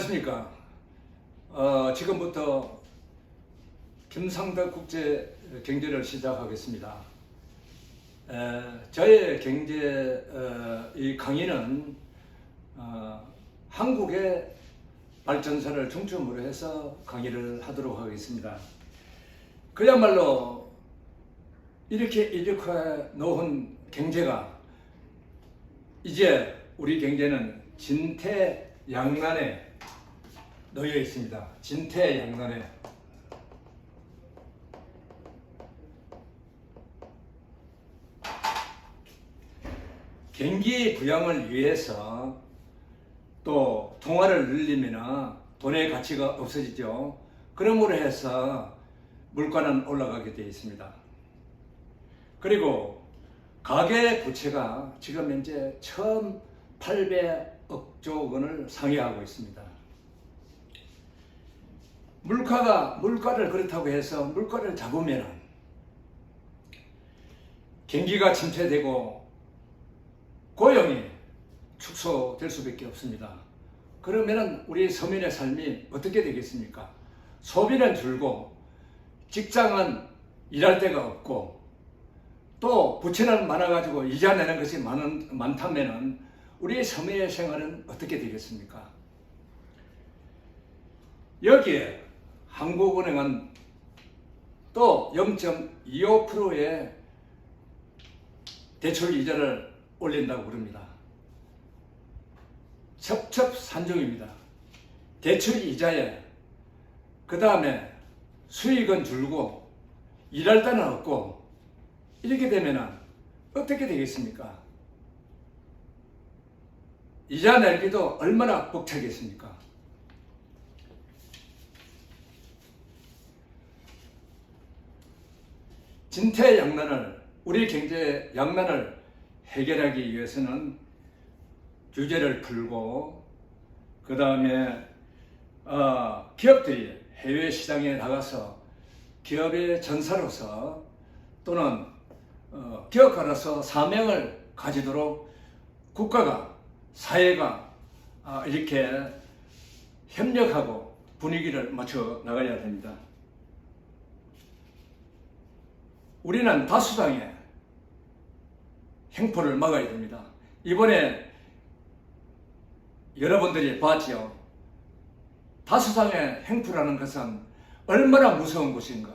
안녕하십니까. 지금부터 김상덕 국제 경제를 시작하겠습니다. 저의 경제 이 강의는 한국의 발전사를 중점으로 해서 강의를 하도록 하겠습니다. 그야말로 이렇게 놓은 경제가 이제 우리 경제는 진퇴양난에 놓여 있습니다. 진퇴양난에. 경기 부양을 위해서 또 통화를 늘리면 돈의 가치가 없어지죠. 그러므로 해서 물가는 올라가게 되어 있습니다. 그리고 가계 부채가 지금 현재 1,800억 원을 상회하고 있습니다. 물가를 그렇다고 해서 물가를 잡으면 경기가 침체되고 고용이 축소될 수밖에 없습니다. 그러면 우리 서민의 삶이 어떻게 되겠습니까? 소비는 줄고 직장은 일할 데가 없고 또 부채는 많아가지고 이자 내는 것이 많다면 우리 서민의 생활은 어떻게 되겠습니까? 여기에 한국은행은 또 0.25%의 대출 이자를 올린다고 그럽니다. 첩첩산중입니다. 대출 이자에 그 다음에 수익은 줄고 일할 데는 없고 이렇게 되면 어떻게 되겠습니까? 이자 내기도 얼마나 벅차겠습니까? 진퇴양난을 우리 경제 양난을 해결하기 위해서는 규제를 풀고 그 다음에 기업들이 해외 시장에 나가서 기업의 전사로서 또는 기업가로서 사명을 가지도록 국가가 사회가 이렇게 협력하고 분위기를 맞춰 나가야 됩니다. 우리는 다수당의 횡포를 막아야 됩니다. 이번에 여러분들이 봤죠. 다수당의 횡포라는 것은 얼마나 무서운 것인가.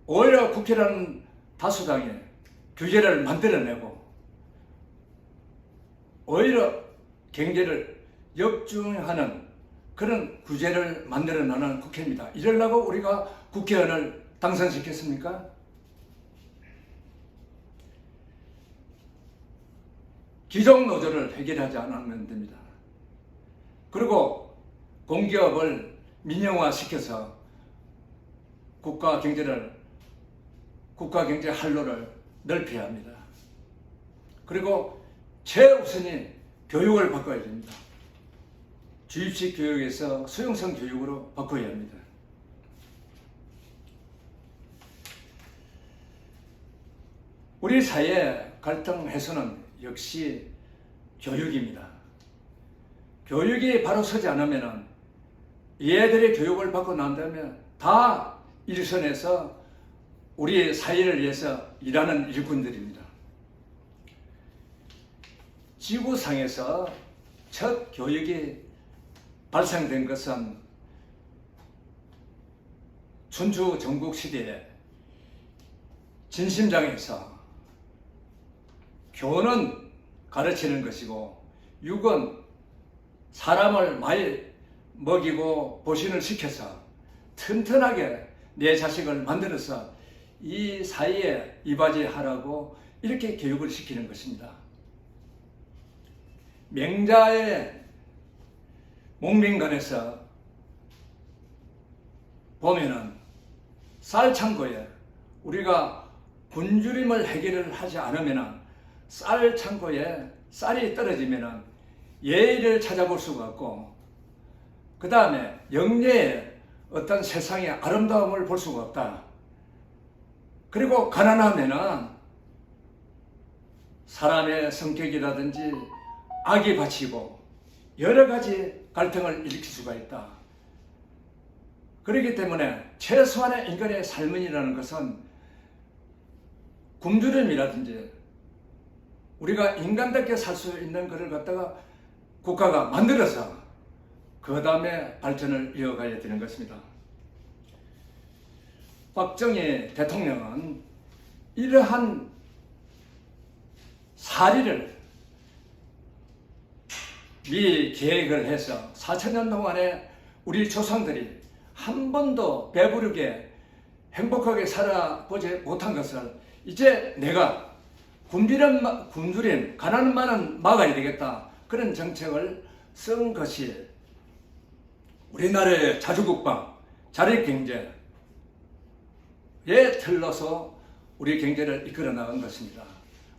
오히려 국회라는 다수당이 규제를 만들어내고 오히려 경제를 역중하는 그런 규제를 만들어내는 국회입니다. 이러려고 우리가 국회의원을 당선시켰습니까? 기종노조를 해결하지 않으면 됩니다. 그리고 공기업을 민영화시켜서 국가 경제 활로를 넓혀야 합니다. 그리고 최우선이 교육을 바꿔야 됩니다. 주입식 교육에서 수용성 교육으로 바꿔야 합니다. 우리 사회 갈등 해소는 역시 교육입니다. 교육이 바로 서지 않으면 얘들이 교육을 받고 난다면 다 일선에서 우리 사회를 위해서 일하는 일꾼들입니다. 지구상에서 첫 교육이 발생된 것은 춘추 전국 시대에 진심장에서 교는 가르치는 것이고 육은 사람을 많이 먹이고 보신을 시켜서 튼튼하게 내 자식을 만들어서 이 사회에 이바지하라고 이렇게 교육을 시키는 것입니다. 명자의 목민관에서 보면은 쌀창고에 우리가 굶주림을 해결을 하지 않으면 쌀창고에 쌀이 떨어지면 예의를 찾아볼 수가 없고 그 다음에 영예의 어떤 세상의 아름다움을 볼 수가 없다. 그리고 가난하면은 사람의 성격이라든지 악이 바치고 여러 가지 갈등을 일으킬 수가 있다. 그렇기 때문에 최소한의 인간의 삶이라는 것은 굶주림이라든지 우리가 인간답게 살 수 있는 것을 갖다가 국가가 만들어서 그 다음에 발전을 이어가야 되는 것입니다. 박정희 대통령은 이러한 사리를 미 계획을 해서 4,000년 동안에 우리 조상들이 한 번도 배부르게 행복하게 살아보지 못한 것을 이제 내가 굶주림, 가난만은 막아야 되겠다. 그런 정책을 쓴 것이 우리나라의 자주국방, 자립경제에 틀러서 우리 경제를 이끌어 나간 것입니다.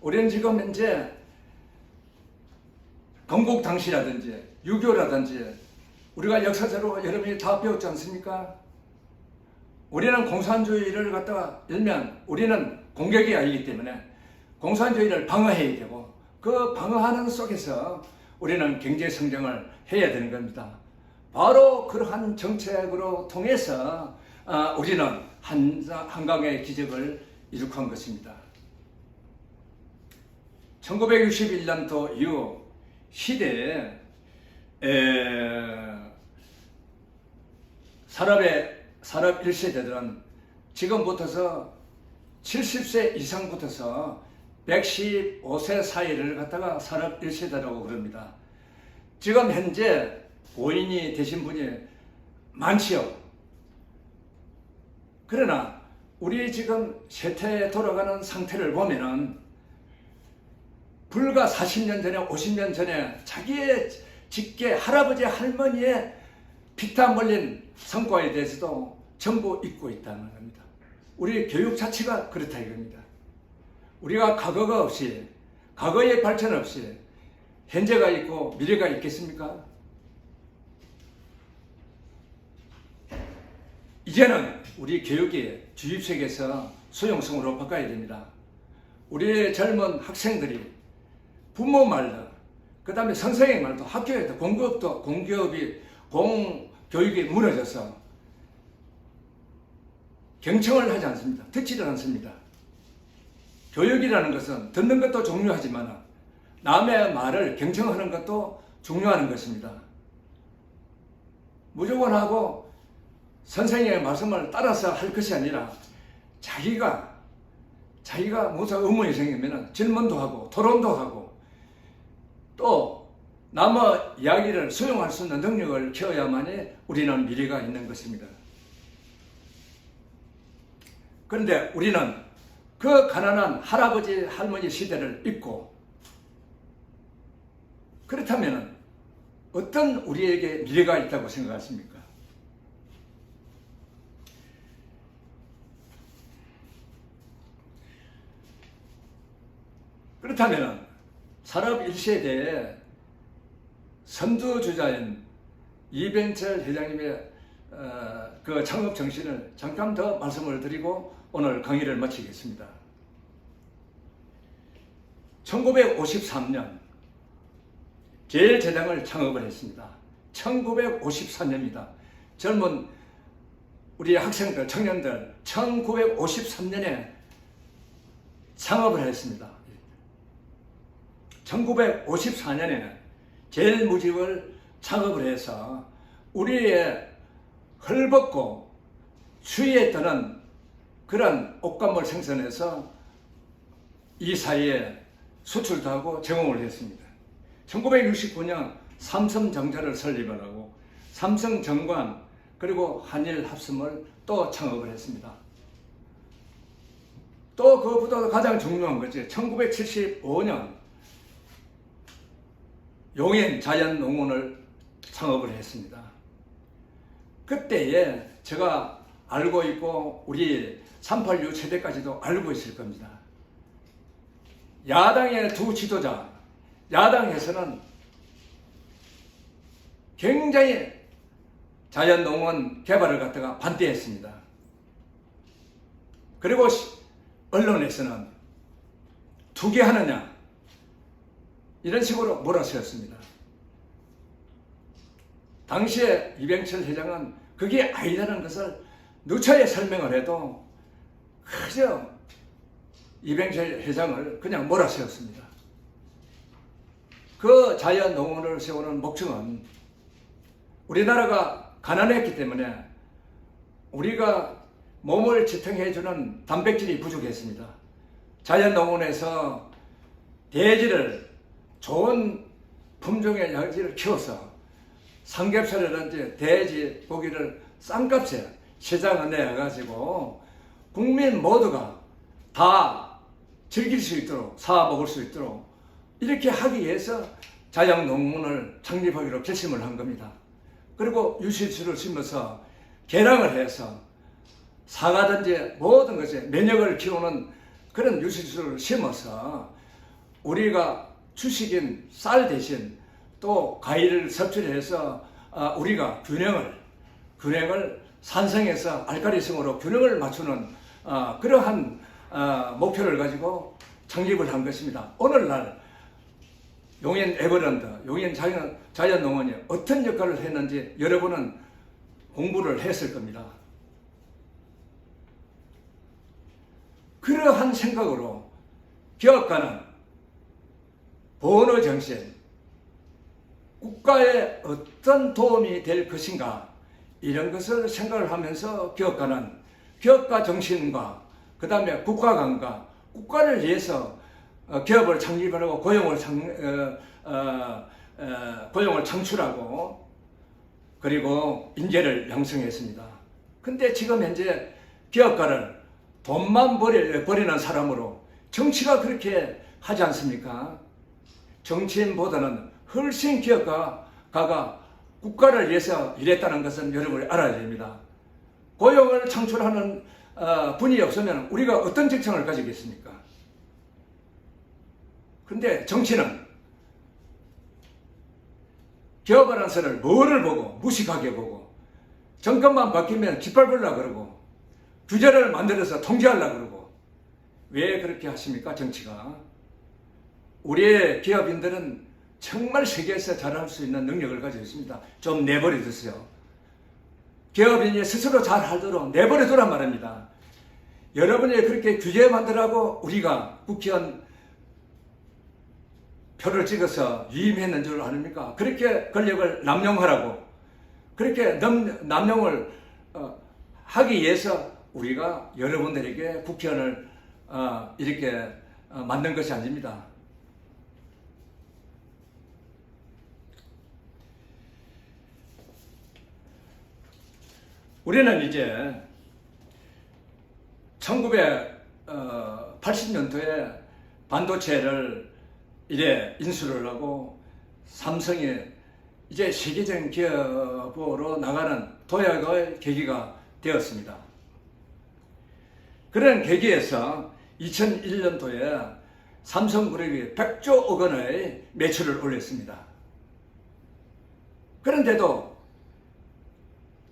우리는 지금 현재 건국당시라든지 유교라든지 우리가 역사적으로 여러분이 다 배웠지 않습니까? 우리는 공산주의를 갖다가 열면 우리는 공격이 아니기 때문에 공산주의를 방어해야 되고 그 방어하는 속에서 우리는 경제 성장을 해야 되는 겁니다. 바로 그러한 정책으로 통해서 우리는 한강의 기적을 이룩한 것입니다. 1961년도 이후 시대에 산업 1세대들은 지금부터서 70세 이상부터서 115세 사이를 갖다가 산업 1세대라고 그럽니다. 지금 현재 고인이 되신 분이 많지요. 그러나 우리 지금 세태에 돌아가는 상태를 보면은 불과 40년 전에 50년 전에 자기의 직계 할아버지 할머니의 피땀 흘린 성과에 대해서도 전부 잊고 있다는 겁니다. 우리 교육 자체가 그렇다 이겁니다. 우리가 과거가 없이 과거의 발전 없이 현재가 있고 미래가 있겠습니까? 이제는 우리 교육이 주입식에서 수용성으로 바꿔야 됩니다. 우리 젊은 학생들이 부모 말도, 그 다음에 선생님 말도, 학교에도 공교육이 무너져서 경청을 하지 않습니다. 듣지를 않습니다. 교육이라는 것은 듣는 것도 중요하지만 남의 말을 경청하는 것도 중요한 것입니다. 무조건 하고 선생님의 말씀을 따라서 할 것이 아니라 자기가 무슨 의문이 생기면 질문도 하고 토론도 하고 또 남의 이야기를 수용할 수 있는 능력을 키워야만이 우리는 미래가 있는 것입니다. 그런데 우리는 그 가난한 할아버지 할머니 시대를 잊고 그렇다면 어떤 우리에게 미래가 있다고 생각하십니까? 그렇다면 산업 1세대의 선두주자인 이병철 회장님의 그 창업 정신을 잠깐 더 말씀을 드리고 오늘 강의를 마치겠습니다. 1953년 제일제당을 창업을 했습니다. 1954년입니다. 젊은 우리 학생들, 청년들 1953년에 창업을 했습니다. 1954년에 제일무직을 창업을 해서 우리의 헐벗고 추위에 떠는 그런 옷감을 생산해서 이 사이에 수출도 하고 제공을 했습니다. 1969년 삼성전자를 설립을 하고 삼성정관 그리고 한일합섬을 또 창업을 했습니다. 또 그것보다 가장 중요한 것이 1975년 용인 자연농원을 창업을 했습니다. 그때에 제가 알고 있고 우리 386 세대까지도 알고 있을 겁니다. 야당의 두 지도자, 야당에서는 굉장히 자연농원 개발을 갖다가 반대했습니다. 그리고 언론에서는 투기하느냐 이런 식으로 몰아세웠습니다. 당시에 이병철 회장은 그게 아니라는 것을 누차에 설명을 해도 그저 이병철 회장을 그냥 몰아세웠습니다. 그 자연농원을 세우는 목적은 우리나라가 가난했기 때문에 우리가 몸을 지탱해주는 단백질이 부족했습니다. 자연농원에서 돼지를 좋은 품종의 돼지를 키워서 삼겹살이라든지 돼지 고기를 싼값에 시장에 내가지고 국민 모두가 다 즐길 수 있도록 사 먹을 수 있도록 이렇게 하기 위해서 자연농원을 창립하기로 결심을 한 겁니다. 그리고 유실수를 심어서 개량을 해서 사과든지 모든 것에 면역을 키우는 그런 유실수를 심어서 우리가 주식인 쌀 대신 또 과일을 섭취해서 우리가 균형을 산성에서 알칼리성으로 균형을 맞추는 그러한 목표를 가지고 창립을 한 것입니다. 오늘날 용인 에버랜드, 용인 자연농원이 어떤 역할을 했는지 여러분은 공부를 했을 겁니다. 그러한 생각으로 기업가는 본어정신, 국가에 어떤 도움이 될 것인가 이런 것을 생각을 하면서 기업가는 기업가 정신과 그 다음에 국가관과 국가를 위해서 기업을 창립하고 고용을 창출하고 그리고 인재를 양성했습니다. 근데 지금 현재 기업가를 돈만 버리는 사람으로 정치가 그렇게 하지 않습니까? 정치인보다는 훨씬 기업가가 국가를 위해서 일했다는 것은 여러분이 알아야 됩니다. 고용을 창출하는 분이 없으면 우리가 어떤 직장을 가지겠습니까? 근데 정치는 기업이라는 것을 뭐를 보고 무식하게 보고 정권만 바뀌면 짓밟으려고 그러고 규제를 만들어서 통제하려고 그러고 왜 그렇게 하십니까? 정치가. 우리의 기업인들은 정말 세계에서 잘할 수 있는 능력을 가지고 있습니다. 좀 내버려 두세요. 기업인이 스스로 잘하도록 내버려 두란 말입니다. 여러분이 그렇게 규제 만들라고 우리가 국회의원 표를 찍어서 위임했는 줄 아닙니까? 그렇게 권력을 남용하라고 그렇게 남용을 하기 위해서 우리가 여러분들에게 국회의원을 이렇게 만든 것이 아닙니다. 우리는 이제 1980년도에 반도체를 이래 인수를 하고 삼성이 이제 세계적인 기업으로 나가는 도약의 계기가 되었습니다. 그런 계기에서 2001년도에 삼성그룹이 100조억 원의 매출을 올렸습니다. 그런데도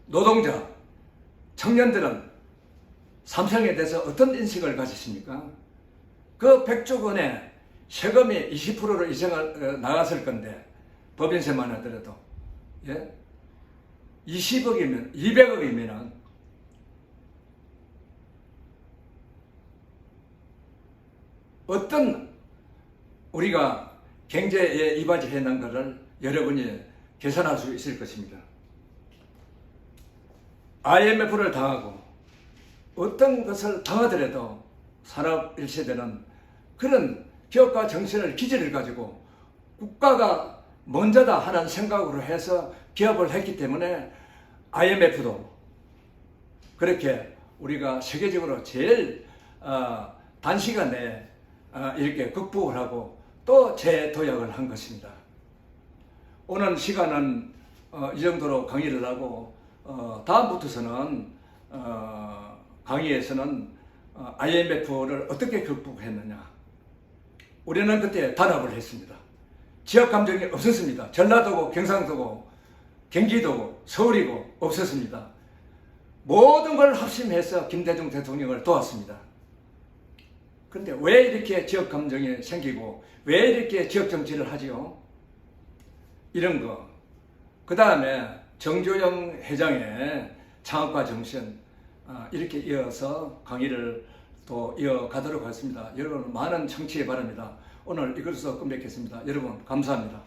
노동자, 청년들은 삼성에 대해서 어떤 인식을 가지십니까? 그 100조 원에 세금이 20%로 이상을 나갔을 건데 법인세만 하더라도 20억이면 200억이면 어떤 우리가 경제에 이바지해 놓은 것을 여러분이 계산할 수 있을 것입니다. IMF를 당하고 어떤 것을 당하더라도 산업 1세대는 그런 기업가 정신을 기질을 가지고 국가가 먼저다 하는 생각으로 해서 기업을 했기 때문에 IMF도 그렇게 우리가 세계적으로 제일 단시간에 이렇게 극복을 하고 또 재도약을 한 것입니다. 오늘 시간은 이 정도로 강의를 하고 다음부터서는 강의에서는 IMF를 어떻게 극복했느냐. 우리는 그때 단합을 했습니다. 지역 감정이 없었습니다. 전라도고 경상도고 경기도고 서울이고 없었습니다. 모든 걸 합심해서 김대중 대통령을 도왔습니다. 그런데 왜 이렇게 지역 감정이 생기고 왜 이렇게 지역 정치를 하지요? 이런 거. 그 다음에 정조영 회장의 창업가 정신 이렇게 이어서 강의를 또 이어가도록 하겠습니다. 여러분 많은 청취해 바랍니다. 오늘 이것으로 끝맺겠습니다. 여러분 감사합니다.